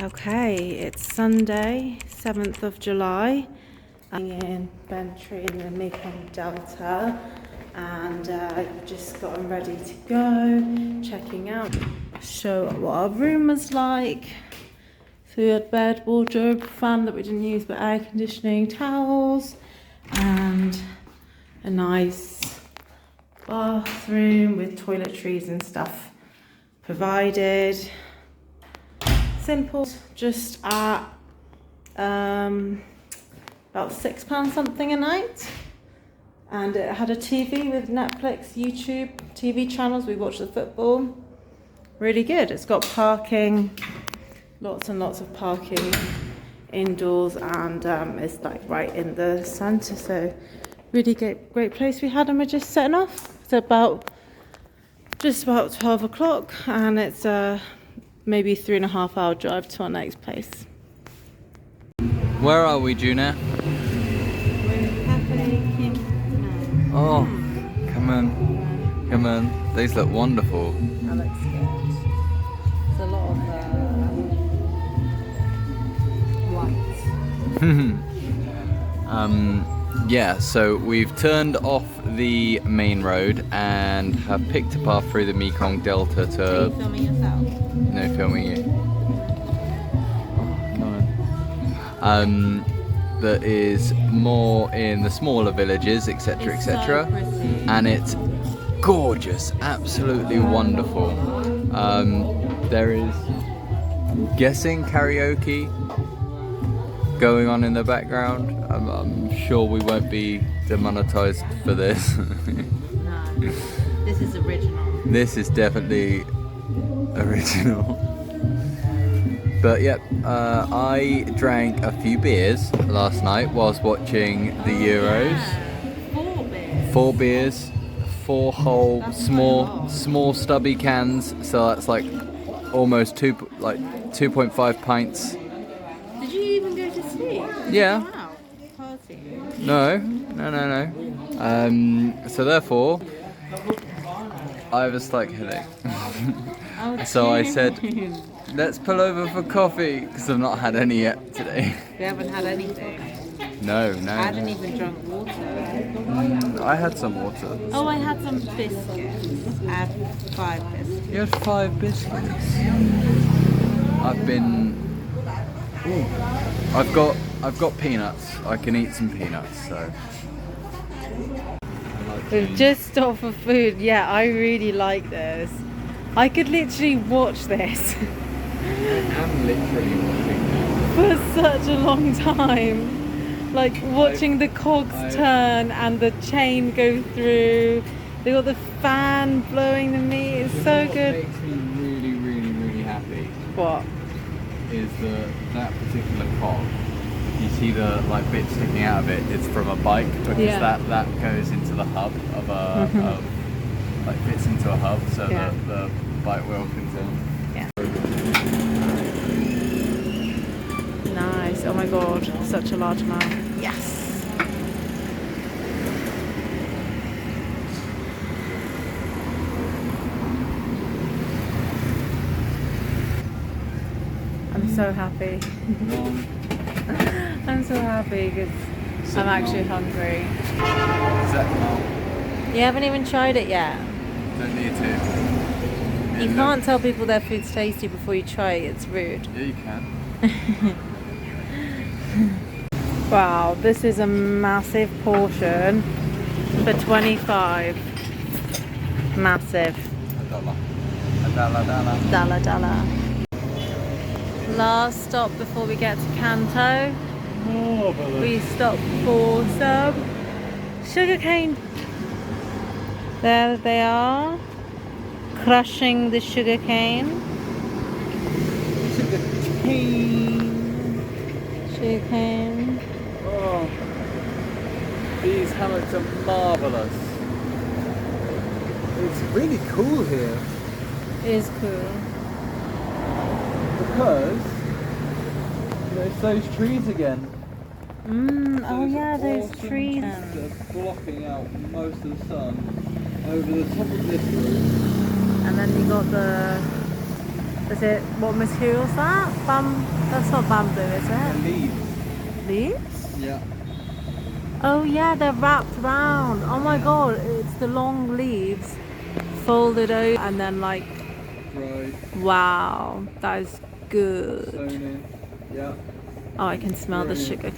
Okay, it's Sunday, 7th of July. I'm in Bentry in the Mekong Delta, and I've just gotten ready to go, checking out, show what our room was like. So we had bed, wardrobe, fan that we didn't use, but air conditioning, towels, and a nice bathroom with toiletries and stuff provided. Simple, just at about £6 something a night, and it had a TV with Netflix, YouTube, TV channels. We watched the football. Really good. It's got parking, lots and lots of parking indoors, and it's like right in the centre. So really great place we had, and we're just setting off. It's just about 12 o'clock, and it's maybe 3.5 hour drive to our next place. Where are we, Juna? Oh, come on. These look wonderful. That looks good. There's a lot of lights. Yeah, so we've turned off the main road and have picked a path through the Mekong Delta to... Are you filming yourself? No, filming you. Oh, come on. That is more in the smaller villages, etc, etc. And it's gorgeous, absolutely wonderful. There is, I'm guessing, karaoke going on in the background. I'm sure we won't be demonetized for this. No, this is original. This is definitely original. But yep, I drank a few beers last night whilst watching the Euros. Yeah, 4 beers, 4 whole That's small stubby cans. So that's like almost 2.5 pints. Did you even go to sleep? Yeah. Wow, party. No. So therefore, I have a slight headache. Oh, So I said, let's pull over for coffee, because I've not had any yet today. We haven't had anything. No. I hadn't even drunk water. I had some water. Oh, I had some biscuits. I had 5 biscuits. You had 5 biscuits. I've got peanuts. I can eat some peanuts, so. We've just stopped for food. Yeah, I really like this. I could literally watch this I'm literally watching for such a long time. Like watching the cogs turn and the chain go through. They got the fan blowing the meat. It's so good. What makes me really happy What? is that particular cog. You see the bit sticking out of it. It's from a bike, because that goes into the hub of a fits into a hub, so the bike wheel can turn. Yeah. Nice. Oh my god, such a large amount. Yes. I'm so happy. I'm so happy because I'm actually hungry. Is that You haven't even tried it yet. Don't need to. You can't tell people their food's tasty before you try it. It's rude. Yeah, you can. Wow, this is a massive portion for 25. Massive. $1. Dala. Last stop before we get to Kanto. We stopped for some sugarcane. There they are, crushing the sugarcane. Sugarcane. Oh, these hammocks are marvellous. It's really cool here. It is cool. Because there's those trees again. Oh yeah, those trees. They're blocking out most of the sun over the top of this roof. And then you got the Is it, what material is that? That's not bamboo, is it? Leaves. Leaves? Yeah. Oh yeah, they're wrapped round. Oh my god, it's the long leaves folded over and then like, Right. wow, that is good. Sewn in. Yeah. Oh, I can smell the Brilliant. sugar.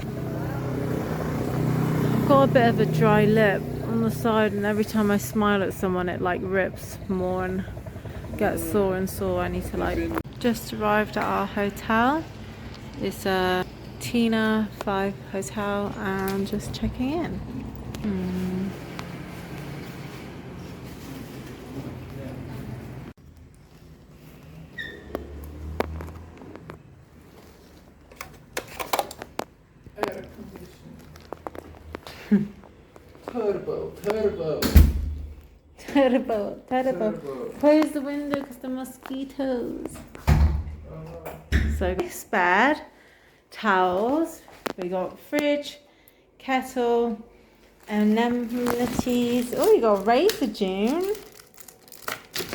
I've got a bit of a dry lip on the side, and every time I smile at someone it like rips more and gets sore and sore. I need to like... Just arrived at our hotel. It's a Tina 5 hotel and just checking in. Air conditioning. Turbo. Terrible. Close the window because the mosquitoes. So spare towels. We got fridge, kettle, amenities. Oh, you got razor, June.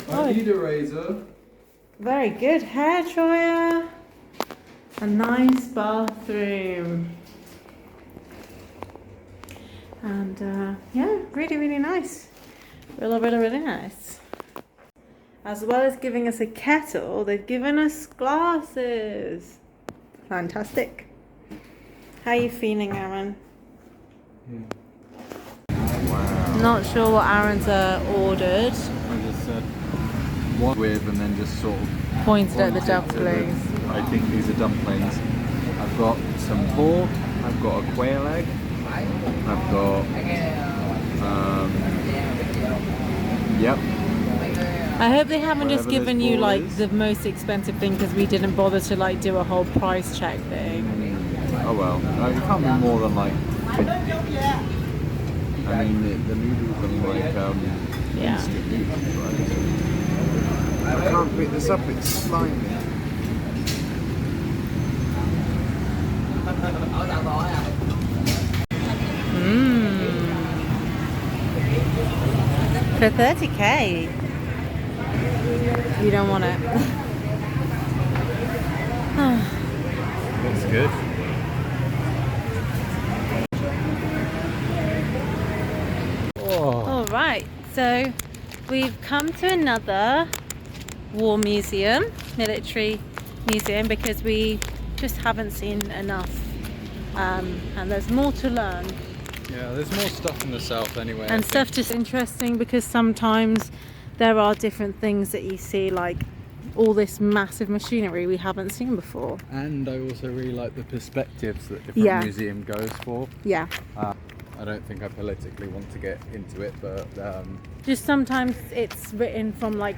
I need a razor. Very good. Hair dryer. A nice bathroom. And yeah, really nice. Really nice. As well as giving us a kettle, they've given us glasses. Fantastic. How are you feeling, Aaron? Wow. Not sure what Aaron's ordered. I just said what with and then just sort of Pointed at the pointed to dumplings. I think these are dumplings. I've got some pork, I've got a quail egg, I've got yep. I hope they haven't just Whatever given this you ball like is. the most expensive thing because we didn't bother to like do a whole price check thing. Oh well, it can't be more than like 50. I mean the noodles are like Yeah. instant noodles, right? I can't pick this up, it's slimy. For 30k. You don't want it. Looks good. Oh. Alright, so we've come to another war museum, military museum, because we just haven't seen enough. And there's more to learn. Yeah, there's more stuff in the south anyway. And stuff just interesting because sometimes there are different things that you see, like all this massive machinery we haven't seen before. And I also really like the perspectives that different Yeah. museum goes for. Yeah. I don't think I politically want to get into it, but Just sometimes it's written from like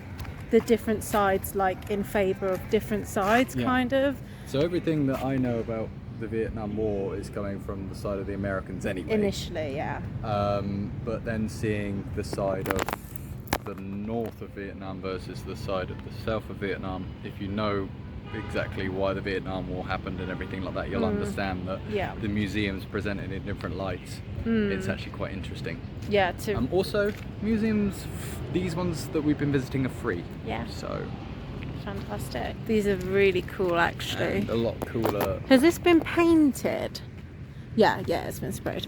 the different sides, like in favour of different sides, Yeah. kind of. so everything that I know about the Vietnam War is coming from the side of the Americans anyway. Initially, yeah. But then seeing the side of the north of Vietnam versus the side of the south of Vietnam, if you know exactly why the Vietnam War happened and everything like that, you'll understand that Yeah. the museums presented in different lights. It's actually quite interesting. Yeah, to Also, museums, these ones that we've been visiting are free. Yeah. So, fantastic. These are really cool, actually. and a lot cooler. Has this been painted? Yeah, it's been sprayed.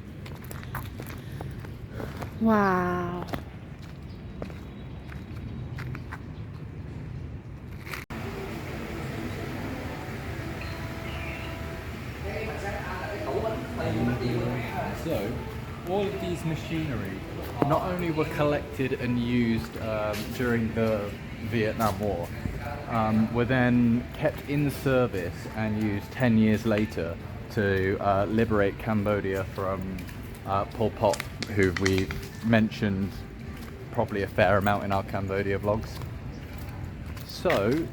Wow. So, all of these machinery not only were collected and used during the Vietnam War, were then kept in service and used 10 years later to liberate Cambodia from Pol Pot, who we mentioned probably a fair amount in our Cambodia vlogs. So,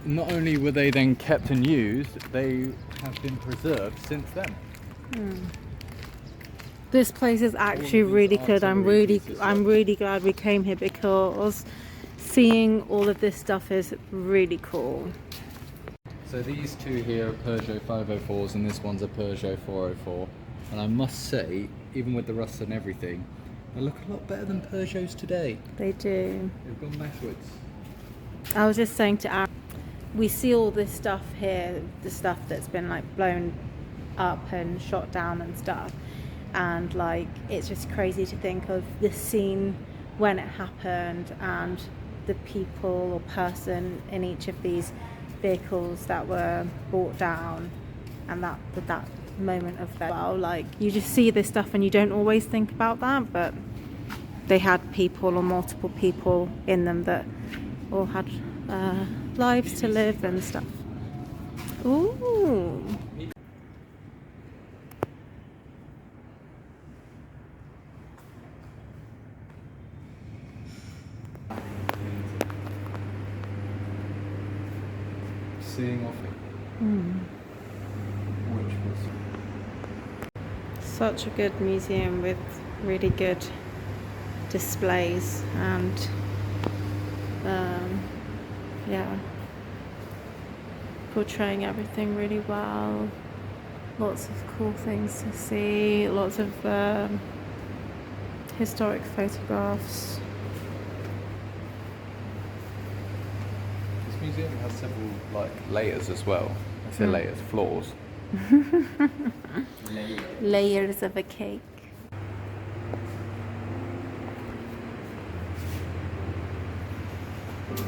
not only were they then kept and used, they have been preserved since then. This place is actually these really good. I'm artillery really pieces, really glad we came here because seeing all of this stuff is really cool. So these two here are Peugeot 504s and this one's a Peugeot 404. And I must say, even with the rust and everything, they look a lot better than Peugeots today. They do. They've gone backwards. I was just saying to Aaron, we see all this stuff here, the stuff that's been like blown up and shot down and stuff, and like it's just crazy to think of the scene when it happened and the people or person in each of these vehicles that were brought down, and that moment of that. Well, like you just see this stuff and you don't always think about that, but they had people or multiple people in them that all had lives to live and stuff. Ooh. Seeing off it. Which was Such a good museum with really good displays and yeah, portraying everything really well. Lots of cool things to see, lots of historic photographs. This museum has several like layers as well. I say layers, floors. Layers of a cake.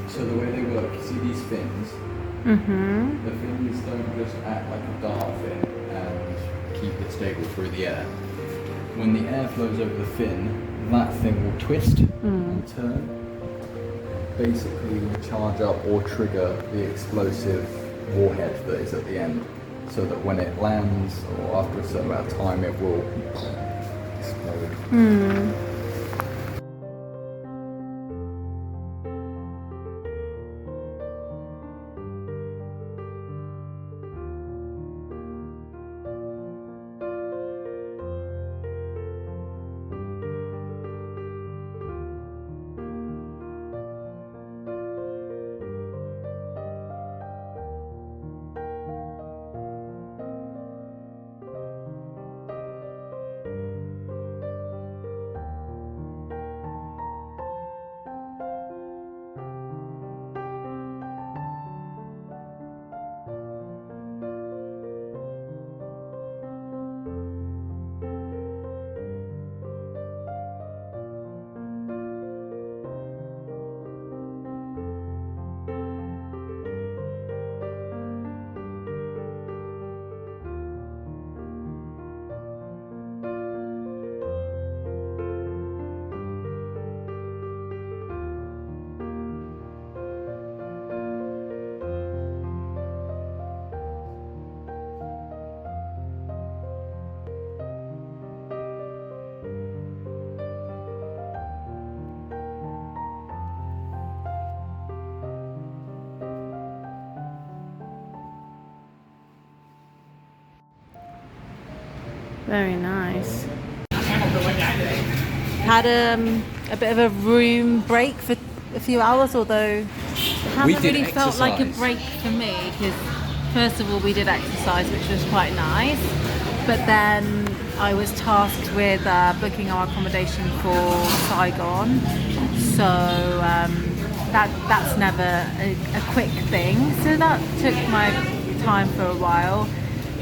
So the way they work, you see these fins? Mm-hmm. The fins don't just act like a dart fin and keep it stable through the air. When the air flows over the fin, that thing will twist and turn. Basically charge up or trigger the explosive warhead that is at the end, so that when it lands or after a certain amount of time it will explode. Very nice. Had a bit of a room break for a few hours, although it hasn't really felt like a break for me, because first of all we did exercise, which was quite nice, but then I was tasked with booking our accommodation for Siagon, so that's never a quick thing, so that took my time for a while.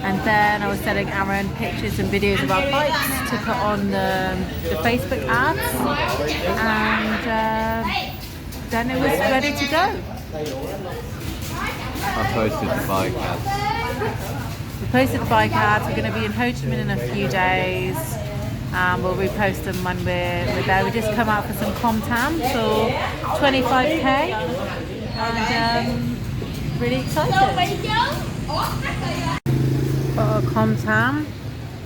And then I was sending Aaron pictures and videos of our bikes to put on the Facebook ads, and then it was ready to go. I posted the bike ads. We posted the bike ads. We're going to be in Ho Chi Minh in a few days. We'll repost them when we're there. We just come out for some Comtam for 25k, and really excited. Got a Comtam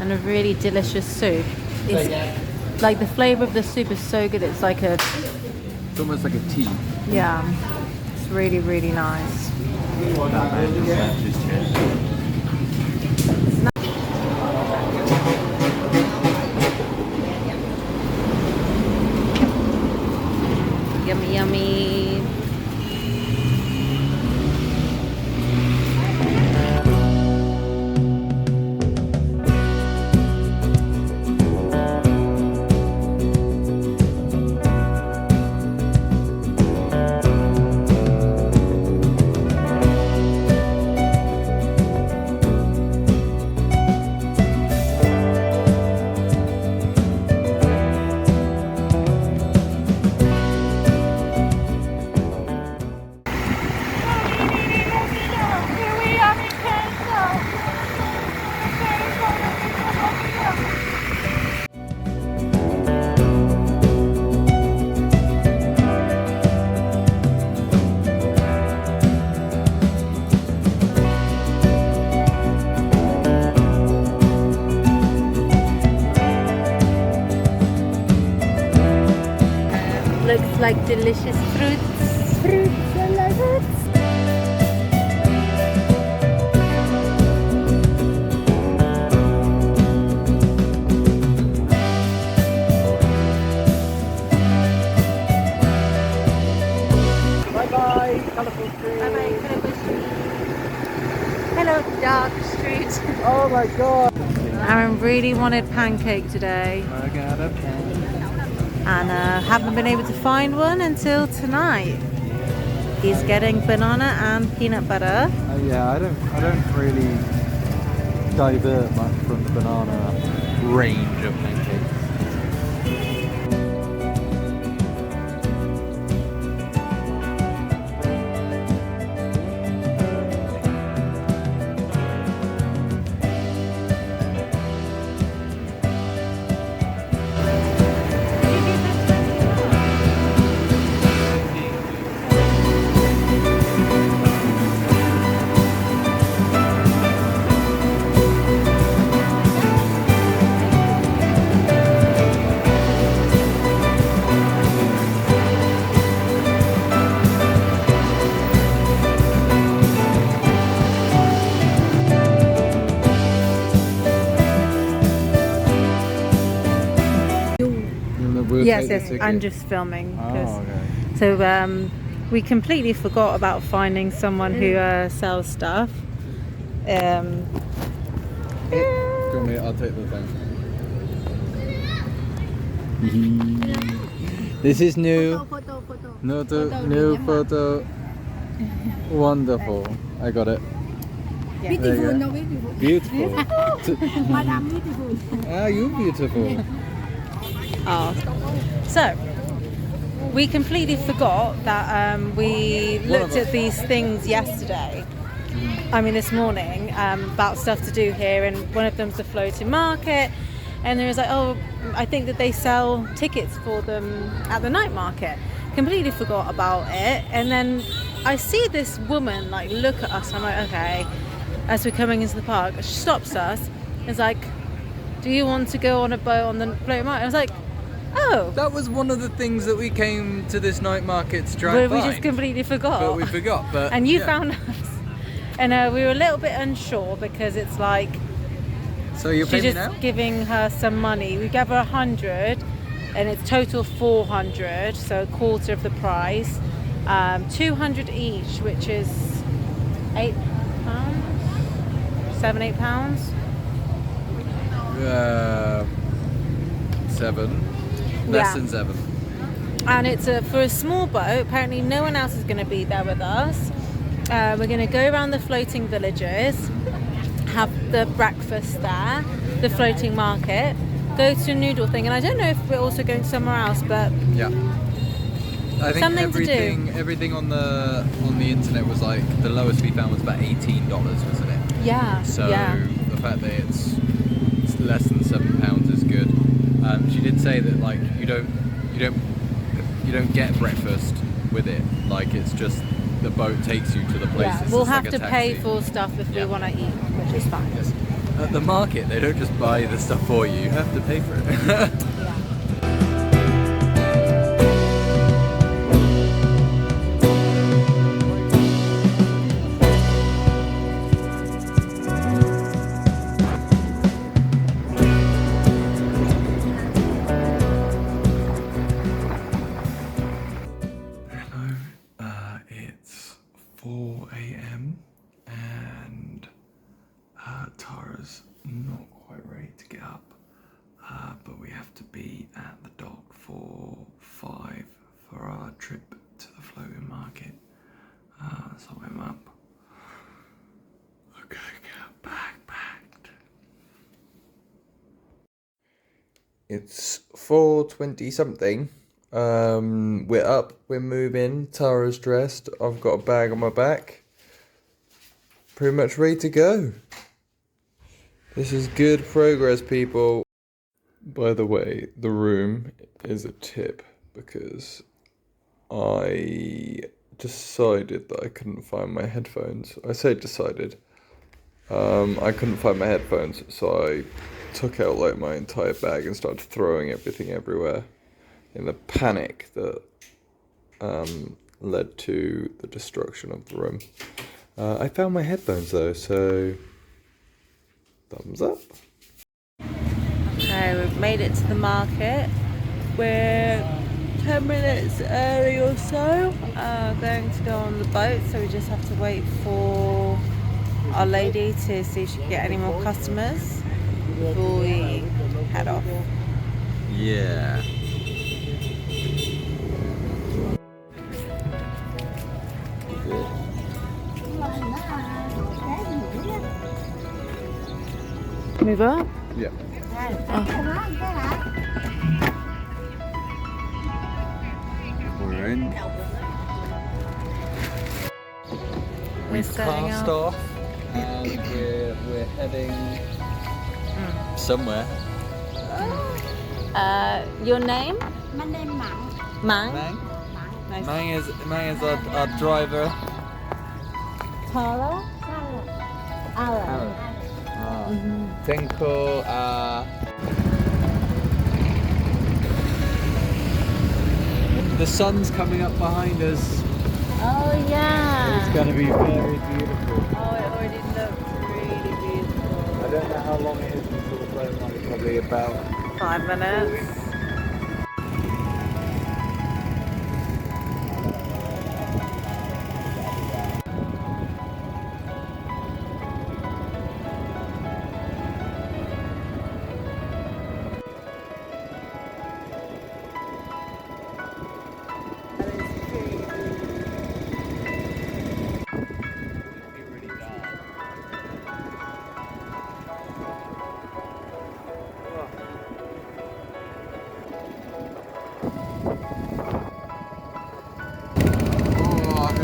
and a really delicious soup. It's like the flavour of the soup is so good. It's like It's almost like a tea. yeah, it's really, really nice. Yummy, yummy. like delicious fruits. Fruits, I love it. Bye-bye, colourful street. Bye-bye, colourful street. Hello, dark street. Oh my god. Aaron really wanted pancake today. I got a pancake. And haven't been able to find one until tonight. He's getting banana and peanut butter. Yeah, I don't really divert much from the banana range of pancakes. Yes, I'm just filming. Oh, okay. So we completely forgot about finding someone who sells stuff. Do you want me? I'll take the thing. This is new. New photo. Wonderful. I got it. Yeah. Beautiful, no beautiful. Beautiful. Madam beautiful. Ah, you beautiful. Oh. So we completely forgot that we looked at these things yesterday. I mean, this morning about stuff to do here, and one of them's the floating market. And there was like, oh, I think that they sell tickets for them at the night market. Completely forgot about it. And then I see this woman like look at us. I'm like, okay. As we're coming into the park, she stops us. It's like, do you want to go on a boat on the floating market? I was like, oh. That was one of the things that we came to this night market to try and We find. just completely forgot. But we forgot. But and you yeah. found us. And we were a little bit unsure because it's like, So you're she's paying just me now? giving her some money. We gave her 100 and it's total 400, so a quarter of the price. 200 each, which is £8, £7-8. 7. Less Yeah. than 7. And it's for a small boat. Apparently no one else is going to be there with us. We're going to go around the floating villages, have the breakfast there, the floating market, go to a noodle thing, and I don't know if we're also going somewhere else, but Yeah. I think Something to do. everything on the internet was like, the lowest we found was about $18, wasn't it? yeah, So yeah. the fact that it's less than £7 is good. She did say that like you don't get breakfast with it. Like it's just the boat takes you to the place. Yeah, It's we'll just have like a to pay taxi. for stuff if Yeah. we want to eat, which is fine. Yes. At the market, they don't just buy the stuff for you. You have to pay for it. Yeah. Hello, it's 4 a.m. and Tara's not quite ready to get up, but we have to be at the dock for 5 for our trip to the floating market. So I'm up. Okay, get backpacked. It's 4:20 something. We're up, we're moving, Tara's dressed, I've got a bag on my back. Pretty much ready to go. This is good progress, people. By the way, the room is a tip because I decided that I couldn't find my headphones. I say decided. I couldn't find my headphones, so I took out like my entire bag and started throwing everything everywhere in the panic that led to the destruction of the room. I found my headphones though, so thumbs up. Okay, we've made it to the market. We're 10 minutes early or so. Going to go on the boat, so we just have to wait for our lady to see if she can get any more customers before we head off. Yeah. Move up? Yeah. We're in. We've setting cast up. off and we're heading somewhere. Your name? My name Mặn. Mang? Mang? Nice. Mang is our driver. Tara? Aaron. Tenko, the sun's coming up behind us. Oh yeah. It's going to be very beautiful. Oh, it already looks really beautiful. I don't know how long it is until the boat ride, probably about 5 minutes.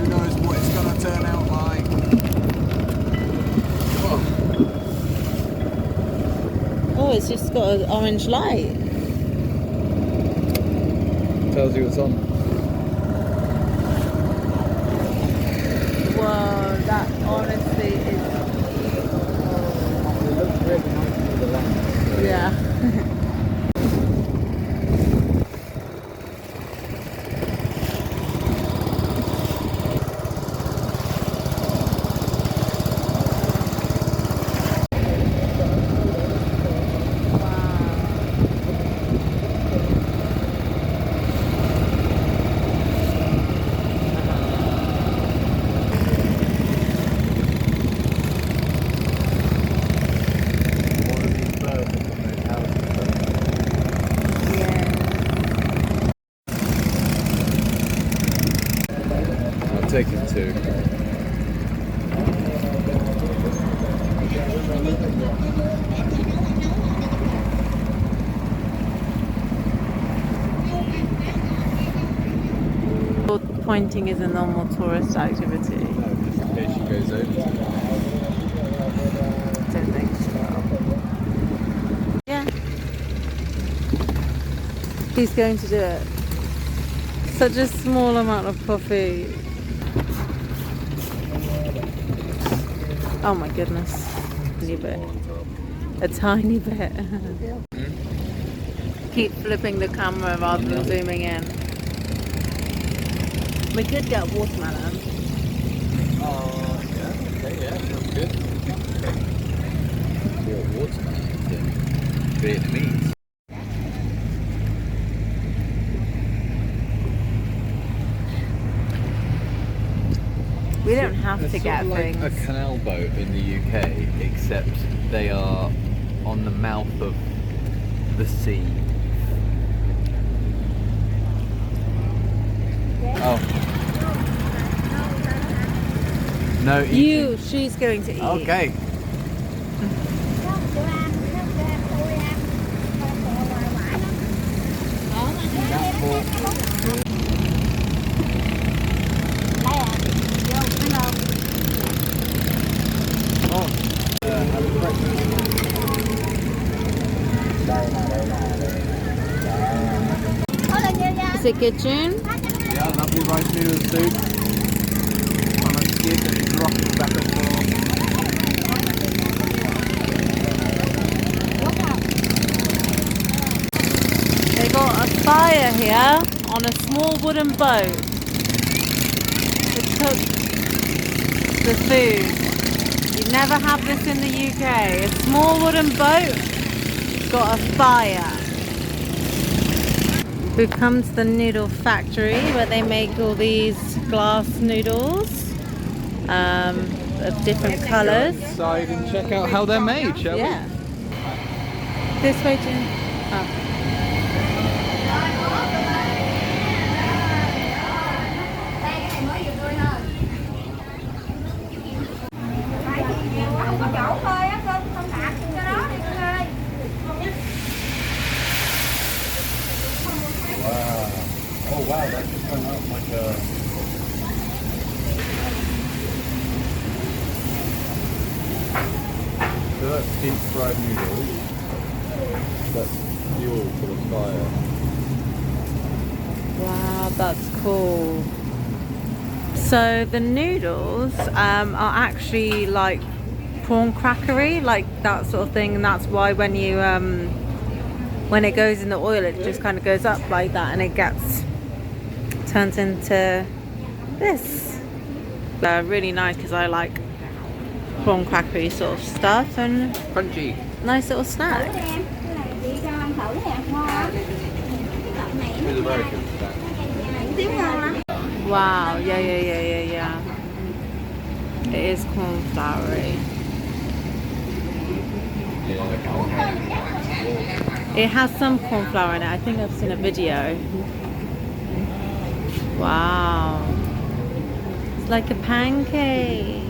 who knows what it's going to turn out like. Oh, it's just got an orange light. Tells you it's on. Whoa, that honestly is It looks really nice through the lens. So. yeah. Taking two. Pointing is a normal tourist activity. No, just in case she goes over. Don't think so. Yeah. He's going to do it. Such a small amount of coffee. Oh my goodness. A tiny bit. Keep flipping the camera rather than zooming in. We could get watermelon. Oh, yeah, okay, yeah, sounds good. What watermelon in Vietnamese? We don't have to get sort of things. like a canal boat in the UK, except they are on the mouth of the sea. Oh. No eating. She's going to eat. Okay. Is it good, June? Yeah, lovely rice noodle soup. On a skid that is rocking back and forth. They got a fire here on a small wooden boat. cook the food. You never have this in the UK. A small wooden boat got a fire. We've come to the noodle factory where they make all these glass noodles of different colours. Inside and check out how they're made, shall we? Yeah. This way, Jim. Oh. Oh wow, that just went up like a... So that's deep fried noodles. That's fuel for the fire. Wow, that's cool. So the noodles are actually like prawn crackery, like that sort of thing, and that's why when you when it goes in the oil, it just kind of goes up like that, and it gets turned into this. Really nice because I like prawn crackery sort of stuff, and Crunchy. nice little snack. It's a very good snack. Wow, yeah. It is corn floury. It has some corn flour in it. I think I've seen a video. Wow. It's like a pancake.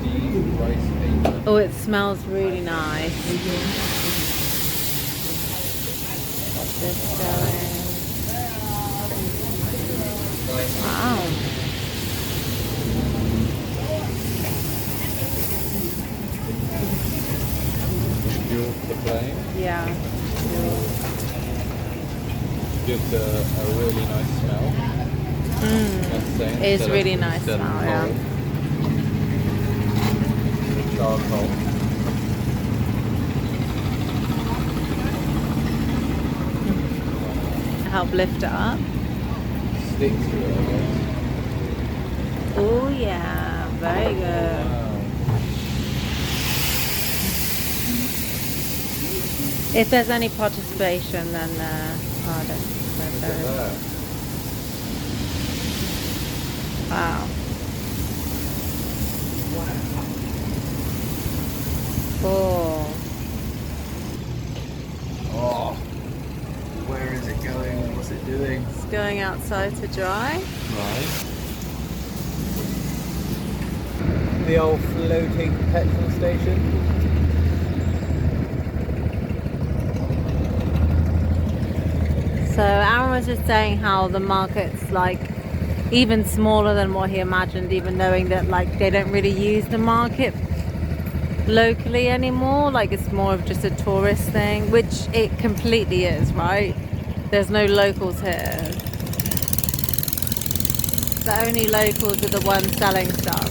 Steamed rice paper. Oh, it smells really nice. What's this going? Wow. Fuel for the flame. Yeah. Gives a really nice smell. It is really nice smell, yeah. Charcoal. Help lift it up. Stick to it, I guess. Oh yeah, very good. Wow. If there's any participation, then oh, Look at that. wow. Oh, Oh, where is it going? What's it doing? it's going outside to dry. Right. The old floating petrol station. So Aaron was just saying how the market's like even smaller than what he imagined, even knowing that like they don't really use the market locally anymore. Like it's more of just a tourist thing, which it completely is, right? There's no locals here. The only locals are the ones selling stuff.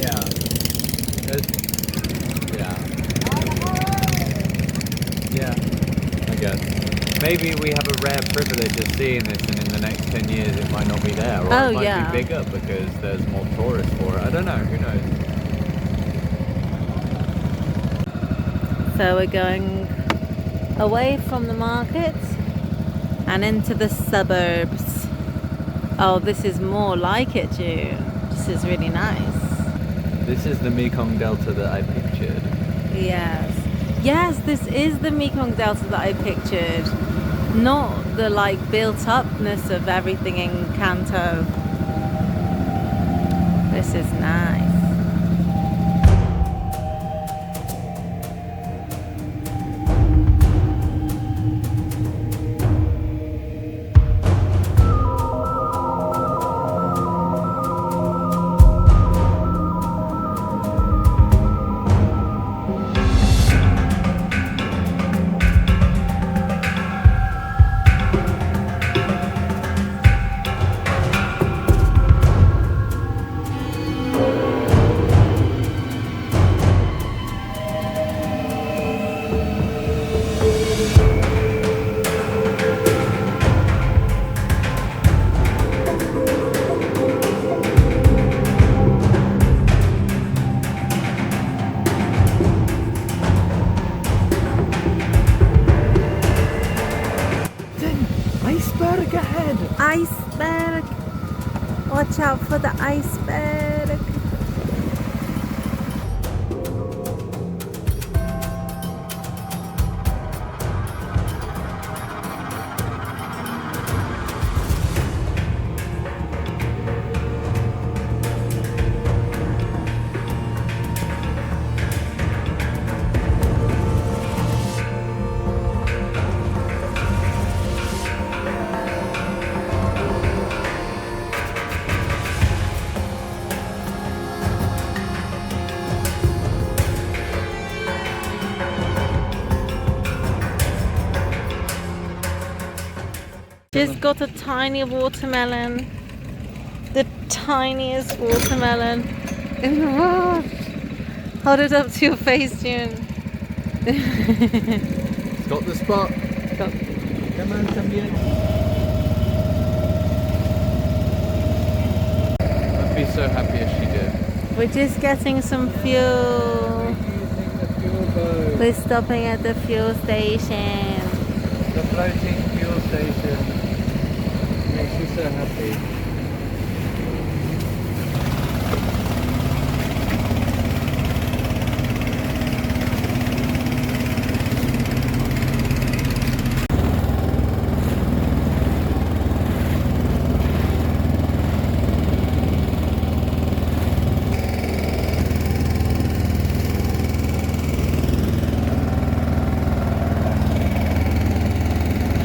Yeah. Yeah. I guess. Maybe we have a rare privilege of seeing this, and in the next 10 years it might not be there, or Oh, it might yeah. be bigger because there's more tourists for it. I don't know, who knows? So we're going away from the market and into the suburbs. Oh, this is more like it, June. This is really nice. This is the Mekong Delta that I pictured. Yes. Yes, this is the Mekong Delta that I pictured. Not the like built upness of everything in Kanto. This is nice. iceberg. Watch out for the iceberg. Just got a tiny watermelon. The tiniest watermelon in the world. Hold it up to your face, June. Got the spot. Come on, come here. I'd be so happy if she did. We're just getting some fuel. We're stopping at the fuel station. The floating fuel station makes me so happy.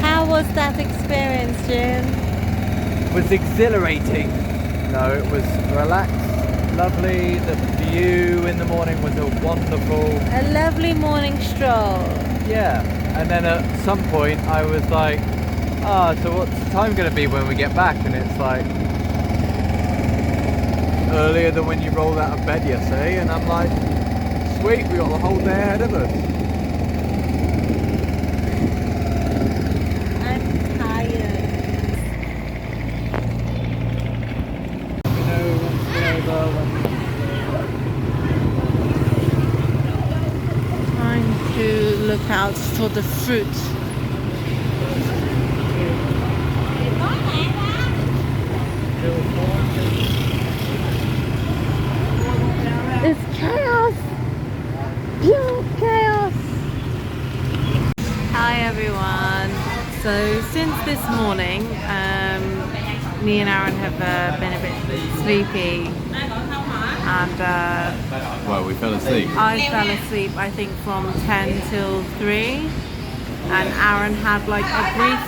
How was that experience, Jim? It was exhilarating. No, it was relaxed, lovely. The view in the morning was a wonderful. A lovely morning stroll. Yeah, and then at some point I was like, so what's the time going to be when we get back? And it's like earlier than when you rolled out of bed yesterday, and I'm like, sweet, we got the whole day ahead of us. I'm tired. Trying to look out for the fruit. It's chaos! Pure chaos! Hi everyone! So since this morning, me and Aaron have been a bit sleepy, and Well, we fell asleep. I fell asleep I think from 10 till 3, and Aaron had like a brief,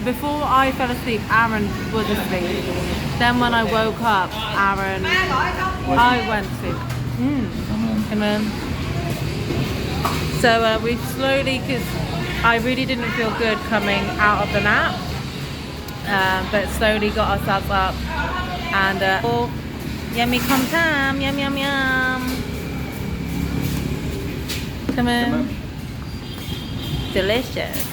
before I fell asleep Aaron was asleep, then when I woke up I went to sleep. Come on. So we slowly, because I really didn't feel good coming out of the nap, but slowly got ourselves up, and oh, yummy com tam, yum yum yum. Come on. Delicious.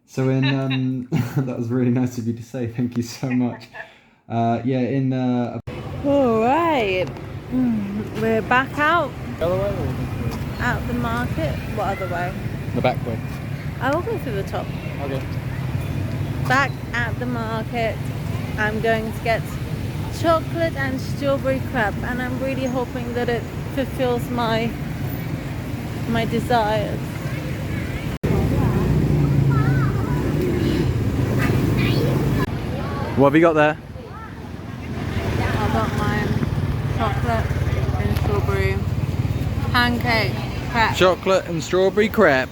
So in that was really nice of you to say. Thank you so much. Yeah, in All right, we're back out The other way or this way? the market. What other way? The back way. I will go through the top. Okay. Back at the market, I'm going to get chocolate and strawberry crepe, and I'm really hoping that it fulfills my desires. What have you got there? I got my chocolate and strawberry pancake crepe. Chocolate and strawberry crepe.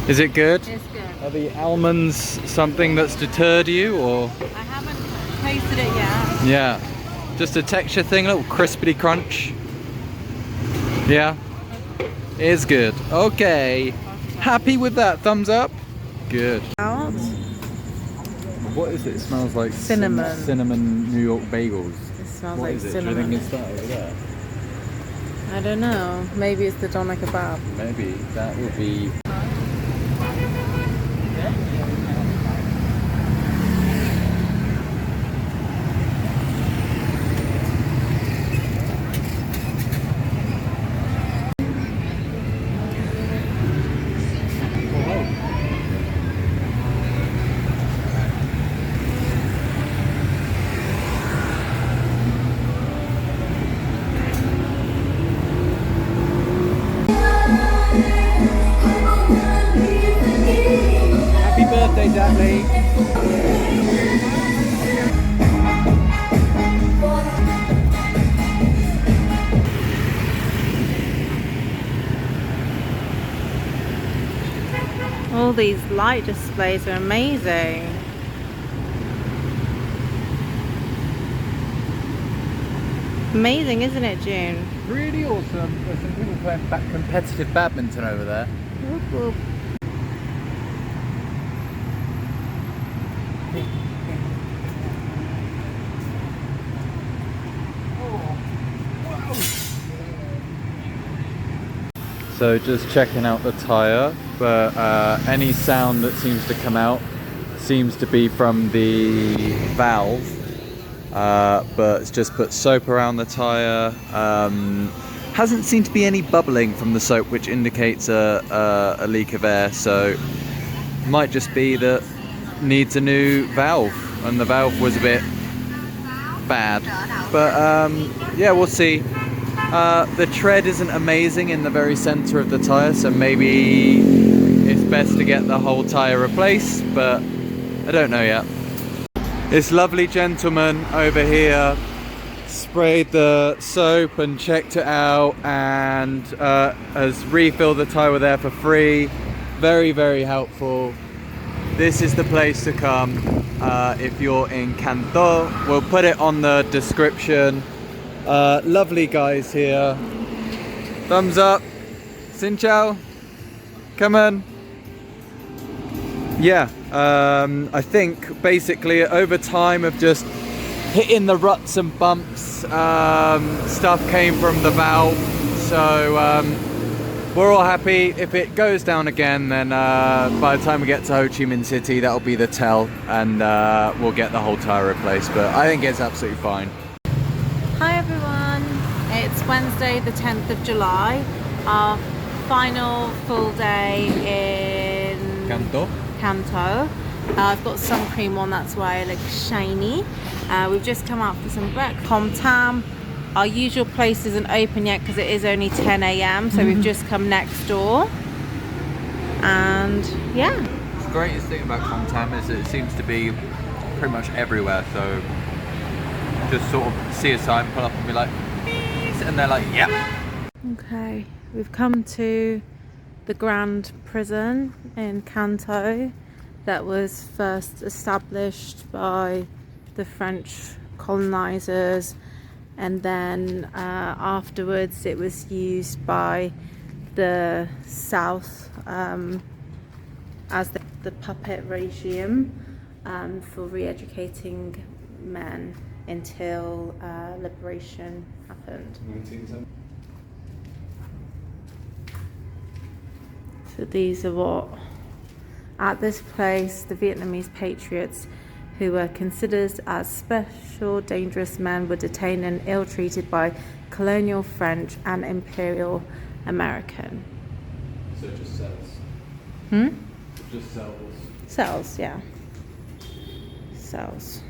Is it good? It's good. Are the almonds something that's deterred you, or? I haven't tasted it yet. Yeah. Just a texture thing, a little crispity crunch. Yeah. It is good. Okay. Happy with that? Thumbs up? Good. Out. What is it? It smells like Cinnamon. Cinnamon New York bagels. It smells What like is it? cinnamon. Do you think it's that over there? I don't know. Maybe it's the doner kebab. Maybe that would be. birthday, Dudley. All these light displays are amazing. Amazing, isn't it, June? Really awesome. There's some people playing competitive badminton over there. Whoop, whoop. So just checking out the tyre, but any sound that seems to come out seems to be from the valve, but it's just put soap around the tyre. Hasn't seemed to be any bubbling from the soap, which indicates a leak of air, so might just be that needs a new valve, and the valve was a bit bad, but yeah, we'll see. The tread isn't amazing in the very center of the tyre, so maybe it's best to get the whole tyre replaced, but I don't know yet. This lovely gentleman over here sprayed the soap and checked it out, and has refilled the tyre with air for free. Very, very helpful. This is the place to come if you're in Cần Thơ. We'll put it on the description. Lovely guys here. Thumbs up. Xin chào. Come on. Yeah, I think basically over time of just hitting the ruts and bumps, stuff came from the valve. So we're all happy. If it goes down again, then by the time we get to Ho Chi Minh City, that'll be the tell, and we'll get the whole tyre replaced. But I think it's absolutely fine. Hi everyone, it's Wednesday the 10th of July, our final full day in Cần Thơ. I've got sun cream on, that's why I look shiny. We've just come out for some breakfast. Tom Tam. Our usual place isn't open yet because it is only 10 AM, so we've just come next door. And yeah. The greatest thing about Com Tam is that it seems to be pretty much everywhere, so just sort of see a sign, pull up and be like, please, and they're like, yep. Okay, we've come to the Grand Prison in Cần Thơ that was first established by the French colonizers, and then afterwards it was used by the South as the puppet regime for re-educating men until liberation happened. So these are what, at this place, the Vietnamese patriots who were considered as special dangerous men were detained and ill-treated by colonial French and Imperial American. So just cells. Just cells. Cells, yeah. Cells.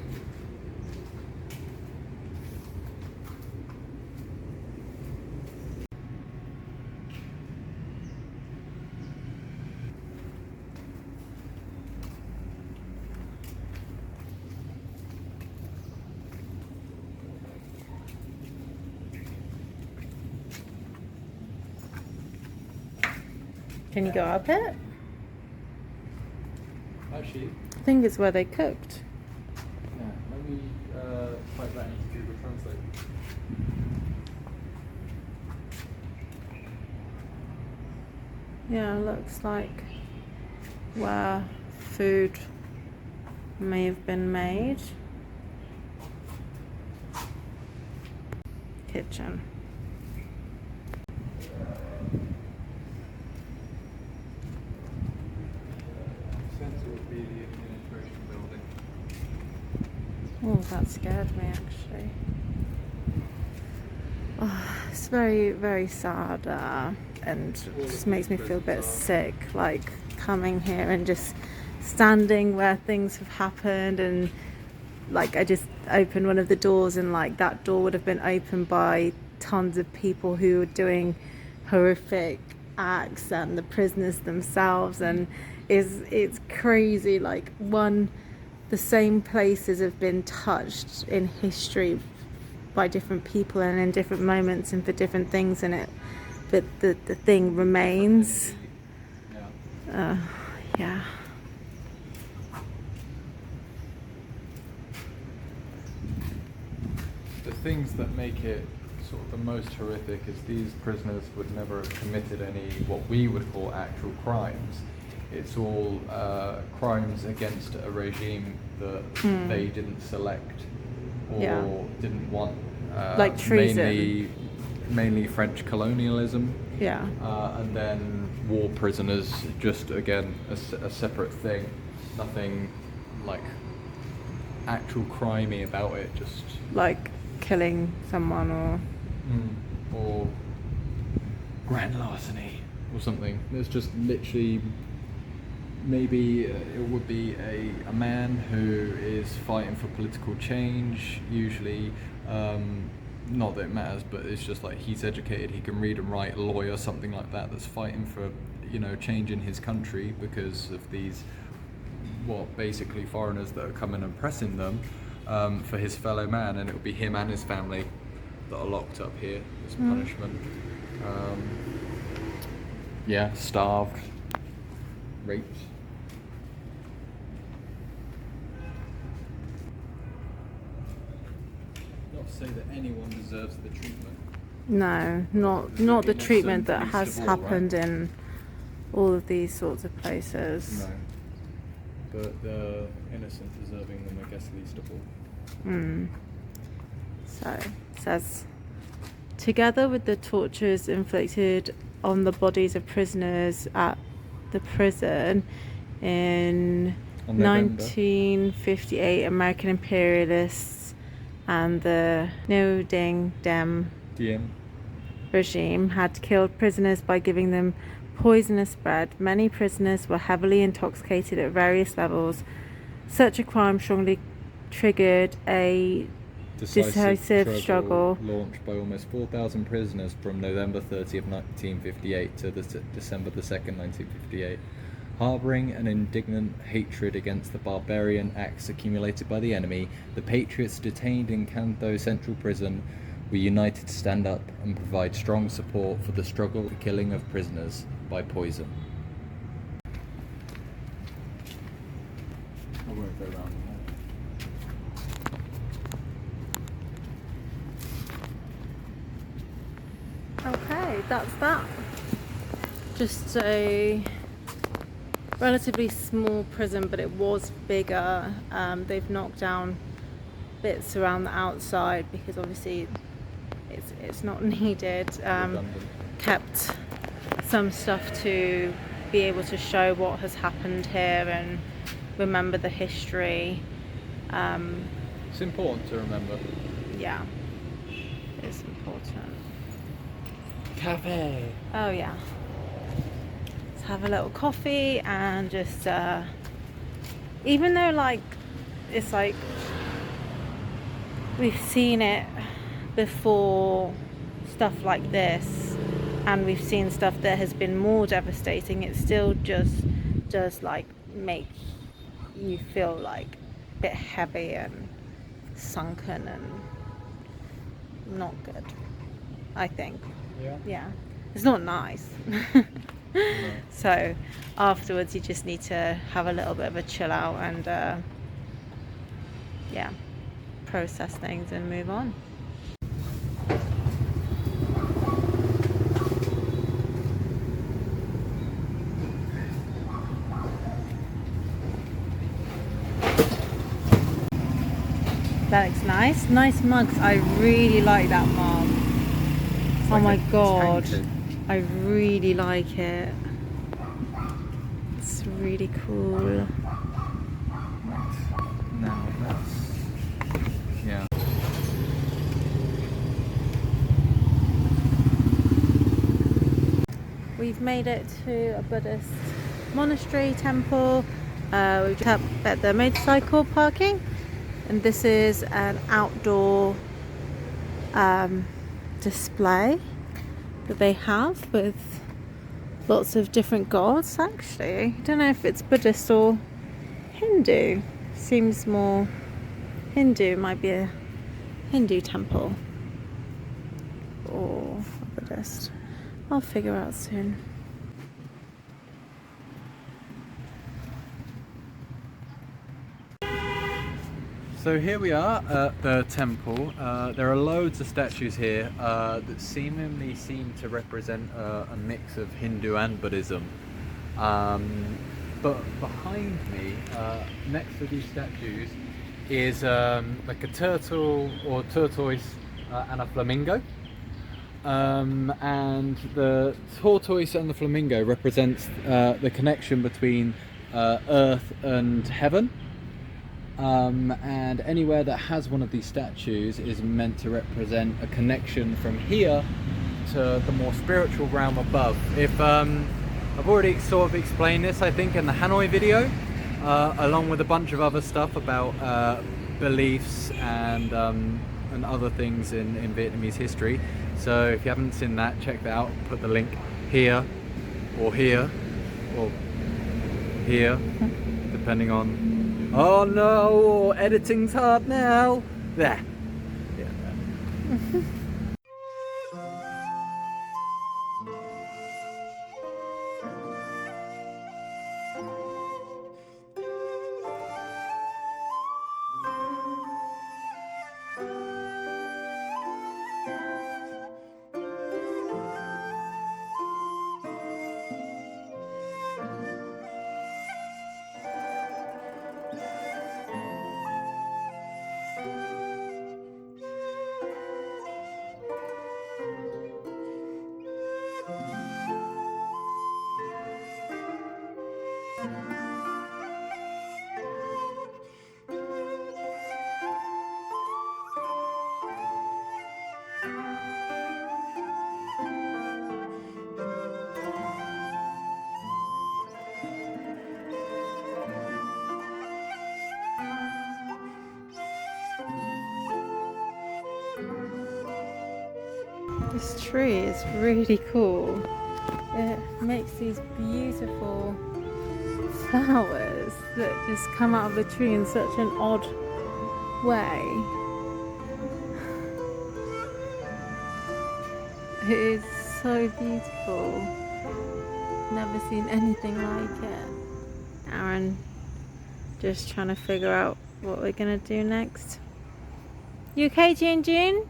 Can you go up it? Actually, I think it's where they cooked. yeah, let me type that into Google Translate. Yeah, looks like where food may have been made. Kitchen. Centre would be the administration building. Oh, that scared me actually. Oh, it's very, very sad and just makes me feel a bit sick, like coming here and just standing where things have happened, and like I just opened one of the doors and like that door would have been opened by tons of people who were doing horrific acts and the prisoners themselves, and it's crazy. Like the same places have been touched in history by different people and in different moments and for different things in it, but the thing remains. Yeah. The things that make it sort of the most horrific is these prisoners would never have committed any what we would call actual crimes. It's all crimes against a regime that they didn't select or didn't want. Like treason. Mainly French colonialism. Yeah. And then war prisoners, just again a separate thing. Nothing like actual crimey about it. Just like killing someone or grand larceny or something. There's just literally maybe it would be a man who is fighting for political change, usually. Not that it matters, but it's just like he's educated, he can read and write, a lawyer, something like that, that's fighting for, change in his country because of these, basically foreigners that are coming and pressing them for his fellow man, and it would be him and his family that are locked up here as punishment. Starved, raped. Not to say that anyone deserves the treatment. No, not the treatment that has happened in all of these sorts of places. No. But the innocent deserving them, I guess, least of all. So it says, together with the tortures inflicted on the bodies of prisoners at the prison in 1958, American imperialists and the Ngo Dinh Diem regime had killed prisoners by giving them poisonous bread. Many prisoners were heavily intoxicated at various levels. Such a crime strongly triggered a decisive struggle launched by almost 4,000 prisoners from November 30th, 1958 to December 2nd, 1958. Harbouring an indignant hatred against the barbarian acts accumulated by the enemy, the patriots detained in Cần Thơ Central Prison were united to stand up and provide strong support for the struggle for the killing of prisoners by poison. I won't go around now. Okay, that's that. Just a relatively small prison, but it was bigger. They've knocked down bits around the outside because obviously it's not needed. Kept some stuff to be able to show what has happened here and remember the history. It's important to remember. Yeah, it's important. Cafe. Oh yeah. Let's have a little coffee and just even though it's like we've seen it before, stuff like this, and we've seen stuff that has been more devastating, it still just does make you feel a bit heavy and sunken and not good, I think. Yeah, it's not nice. No. So afterwards you just need to have a little bit of a chill out and process things and move on. That looks nice. Nice mugs. I really like that mug. Oh my god. I really like it. It's really cool. Now that's... yeah. We've made it to a Buddhist monastery temple. We've just up at the motorcycle parking. And this is an outdoor display that they have with lots of different gods actually. I don't know if it's Buddhist or Hindu. Seems more Hindu, might be a Hindu temple or a Buddhist. I'll figure out soon. So here we are at the temple. There are loads of statues here that seemingly seem to represent a mix of Hindu and Buddhism. But behind me, next to these statues, is like a turtle or tortoise and a flamingo. And the tortoise and the flamingo represents the connection between earth and heaven. And anywhere that has one of these statues is meant to represent a connection from here to the more spiritual realm above. If I've already sort of explained this, I think, in the Hanoi video, along with a bunch of other stuff about beliefs and other things in Vietnamese history. So if you haven't seen that, check that out. I'll put the link here, or here, or here, depending on. Oh no, editing's hard now. There. Yeah, there. This tree is really cool. It makes these beautiful flowers that just come out of the tree in such an odd way. It is so beautiful. Never seen anything like it. Aaron just trying to figure out what we're gonna do next. You okay, June?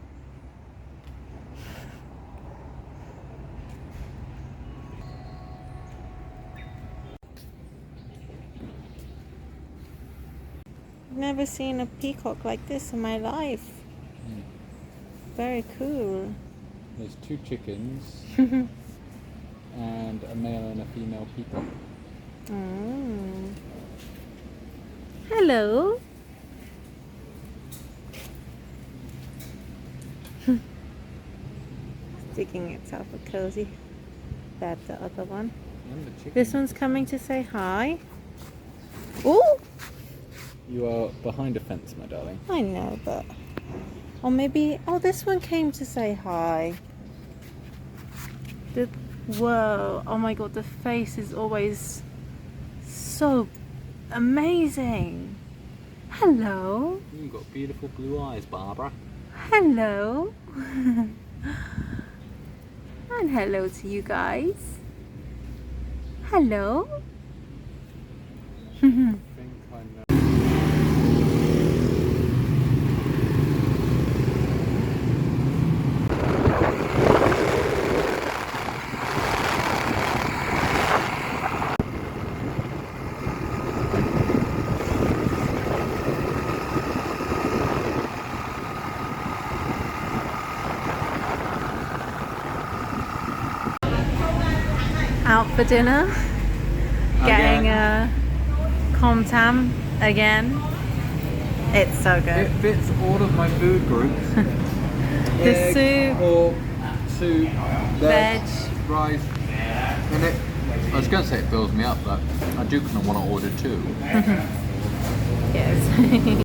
I've never seen a peacock like this in my life. Very cool. There's 2 chickens and a male and a female peacock. Oh. Hello. Digging itself a cozy bed, the other one. And the chicken. This one's coming to say hi. Oh! You are behind a fence, my darling. I know, but... Or maybe... Oh, this one came to say hi. Whoa. Oh my god, the face is always so amazing. Hello. You've got beautiful blue eyes, Barbara. Hello. And hello to you guys. Hello. I think I know. Out for dinner. Getting a com tam again. It's so good. It fits all of my food groups. The Egg, soup, pork, soup, veg. rice. And it, I was going to say it fills me up, but I do kind of want to order 2. Yes.